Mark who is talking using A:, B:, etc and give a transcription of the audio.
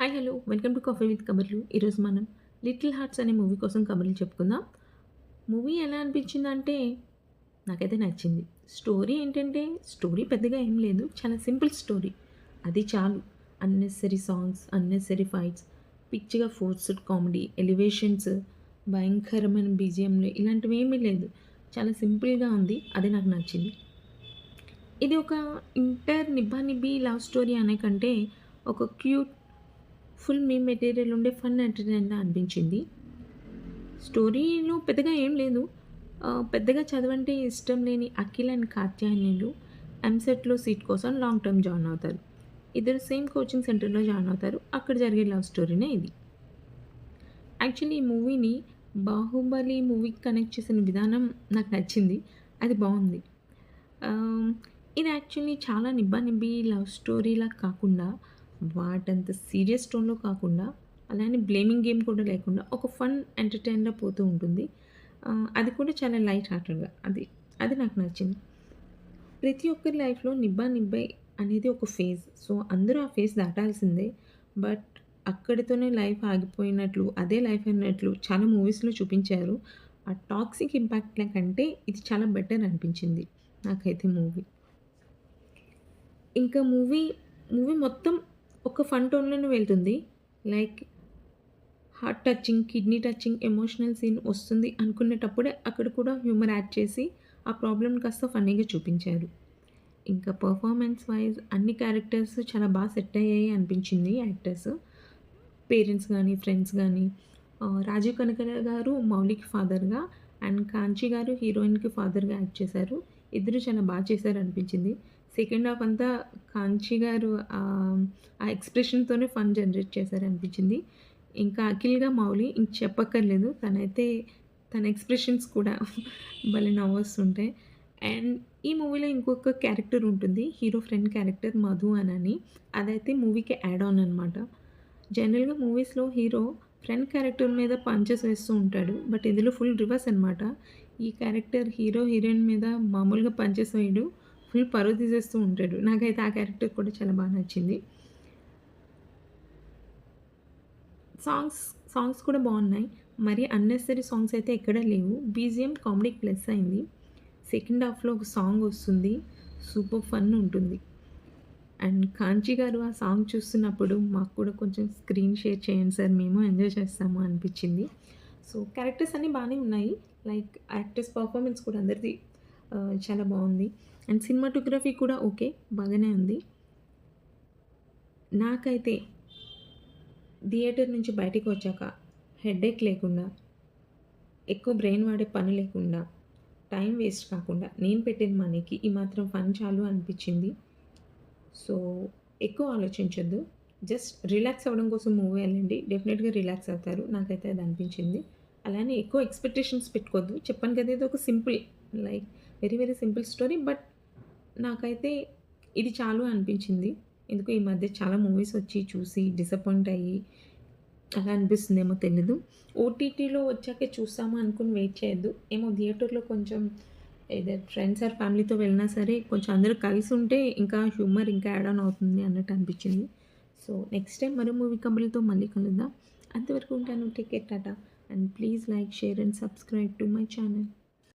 A: Hi hello welcome to coffee with కబర్లు. ఈరోజు మనం 'లిటిల్ హార్ట్స్' అనే మూవీ కోసం కబుర్లు చెప్పుకుందాం. మూవీ ఎలా అనిపించిందంటే నాకైతే నచ్చింది. స్టోరీ ఏంటంటే స్టోరీ పెద్దగా ఏం లేదు. చాలా సింపుల్ స్టోరీ. అది చాలు. అన్నెసెసరీ సాంగ్స్, అన్నెసెసరీ ఫైట్స్, పిచ్చిగా ఫోర్స్డ్ కామెడీ, ఎలివేషన్స్, భయంకరమైన బీజీఎంలు ఇలాంటివి ఏమీ లేదు. చాలా సింపుల్‌గా ఉంది. అది నాకు నచ్చింది. ఇది ఒక ఇంటర్ నిబ్బా నిబ్బి లవ్ స్టోరీ అనే కంటే ఒక క్యూట్ ఫుల్ మీమ్ మెటీరియల్ ఉండే ఫన్ ఎంటర్‌టైనర్‌లా అనిపించింది. స్టోరీలో పెద్దగా ఏం లేదు. పెద్దగా చదవంటే ఇష్టం లేని అఖిల్ అండ్ కాత్యాయనులు ఎంసెట్‌లో సీట్ కోసం లాంగ్ టర్మ్ జాయిన్ అవుతారు. ఇద్దరు సేమ్ కోచింగ్ సెంటర్‌లో జాయిన్ అవుతారు. అక్కడ జరిగే లవ్ స్టోరీనే ఇది. యాక్చువల్లీ ఈ మూవీని 'బాహుబలి' మూవీకి కనెక్ట్ చేసిన విధానం నాకు నచ్చింది. అది బావుంది. ఆహ్, ఇది యాక్చువల్లీ చాలా నిబ్బా నిబ్బి లవ్ స్టోరీలా కాకుండా, వాటంత సీరియస్ టోన్‌లో కాకుండా, అలానే బ్లేమింగ్ గేమ్ కూడా లేకుండా, ఒక ఫన్ ఎంటర్‌టైన్‌లా పోతూ ఉంటుంది. అది కూడా చాలా లైట్ హార్టెడ్‌గా అది అది నాకు నచ్చింది. ప్రతి ఒక్కరి లైఫ్‌లో నిబ్బా నిబ్బై అనేది ఒక ఫేజ్. సో, అందరూ ఆ ఫేజ్ దాటాల్సిందే. బట్ అక్కడితోనే లైఫ్ ఆగిపోయినట్లు, అదే లైఫ్ అన్నట్లు చాలా మూవీస్‌లో చూపించారు. ఆ టాక్సిక్ ఇంపాక్ట్‌ల కంటే ఇది చాలా బెటర్ అనిపించింది నాకైతే మూవీ. ఇంకా మూవీ మొత్తం ఒక ఫన్ టోన్‌లోనే వెళ్తుంది. Like heart touching, kidney touching, emotional scene వస్తుంది అనుకునేటప్పుడే అక్కడ కూడా హ్యూమర్ యాడ్ చేసి, ఆ ప్రాబ్లమ్‌ని కాస్త ఫన్నీగా చూపించారు. ఇంకా పెర్ఫార్మన్స్ వైస్ అన్ని క్యారెక్టర్స్ చాలా సెట్ అయ్యాయి అనిపించింది యాక్టర్స్. పేరెంట్స్ గానీ, ఫ్రెండ్స్ గానీ, రాజీవ్ కనకల గారు మౌలికి ఫాదర్‌గా అండ్ కాంచీ గారు హీరోయిన్‌కి ఫాదర్‌గా యాక్ట్ చేశారు. ఇద్దరు చాలా చేశారనిపించింది. సెకండ్ హాఫ్ అంతా కాంచీ గారు ఆ ఎక్స్‌ప్రెషన్‌తోనే ఫన్ జనరేట్ చేశారనిపించింది. ఇంకా అఖిల్‌గా మౌలి ఇంక చెప్పక్కర్లేదు. తన ఎక్స్‌ప్రెషన్స్ కూడా భలే నవ్వొస్తుంటాయి. అండ్ ఈ మూవీలో ఇంకొక క్యారెక్టర్ ఉంటుంది. హీరో ఫ్రెండ్ క్యారెక్టర్ మధు అనని. అదైతే మూవీకి యాడ్ ఆన్ అనమాట. జనరల్‌గా మూవీస్‌లో హీరో ఫ్రెండ్ క్యారెక్టర్ మీద పంచెస్ వేస్తూ ఉంటాడు. బట్ ఇందులో ఫుల్ రివర్స్ అనమాట. ఈ క్యారెక్టర్ హీరో, హీరోయిన్ మీద మామూలుగా పంచెస్ వేయడు. ఫుల్ పరువు తీసేస్తూ ఉంటాడు. నాకైతే ఆ క్యారెక్టర్ కూడా చాలా నచ్చింది. సాంగ్స్ సాంగ్స్ కూడా బావున్నాయి. మరి అన్నెసెసరీ సాంగ్స్ అయితే ఎక్కడ లేవు. బీజీఎం కామెడీకి ప్లస్ అయింది. సెకండ్ హాఫ్‌లో ఒక సాంగ్ వస్తుంది. సూపర్ ఫన్ ఉంటుంది. అండ్ కాంచీ గారు ఆ సాంగ్ చూస్తున్నప్పుడు మాకు కూడా కొంచెం స్క్రీన్ షేర్ చేయండి సార్ మేము ఎంజాయ్ చేస్తాము అనిపించింది. సో, క్యారెక్టర్స్ అన్నీ బానే ఉన్నాయి. లైక్ యాక్టర్స్ పర్ఫార్మెన్స్ కూడా అందరిది చాలా బావుంది. అండ్ సినిమాటోగ్రఫీ కూడా ఓకే. బాగానే ఉంది. నాకైతే థియేటర్ నుంచి బయటికి వచ్చాక హెడేక్ లేకుండా, ఎక్కువ బ్రెయిన్ వాడే పని లేకుండా, టైం వేస్ట్ కాకుండా, నేను పెట్టిన మనీకి ఈ మాత్రం ఫన్ చాలు అనిపించింది. సో, ఎక్కువ ఆలోచించొద్దు. జస్ట్ రిలాక్స్ అవ్వడం కోసం మూవీ ఎళ్ళండి. డెఫినిట్‌గా రిలాక్స్ అవుతారు. నాకైతే అది అనిపించింది. అలానే ఎక్కువ ఎక్స్‌పెక్టేషన్స్ పెట్టుకోవద్దు. చెప్పాను కదా! ఇది ఒక simple like very simple story. But నాకైతే ఇది చాలు అనిపించింది. ఎందుకో ఈ మధ్య చాలా మూవీస్ వచ్చి చూసి డిసప్పాయింట్ అయ్యి అలా అనిపిస్తుందేమో తెలీదు. ఓటీటీలో వచ్చాకే చూస్తాము అనుకుని వెయిట్ చేయొద్దు. ఏమో థియేటర్‌లో కొంచెం ఐదర్ ఫ్రెండ్స్ ఆర్ ఫ్యామిలీతో వెళ్ళినా సరే కొంచెం అందరూ కలిసుంటే ఇంకా హ్యూమర్ ఇంకా యాడ్ ఆన్ అవుతుంది అన్నట్టు అనిపించింది. సో, నెక్స్ట్ టైమ్ మరో మూవీ కబుర్లతో మళ్ళీ కలుద్దాం. అంతవరకు ఉంటాను. Take care. Tata. And please like, share and subscribe to my channel.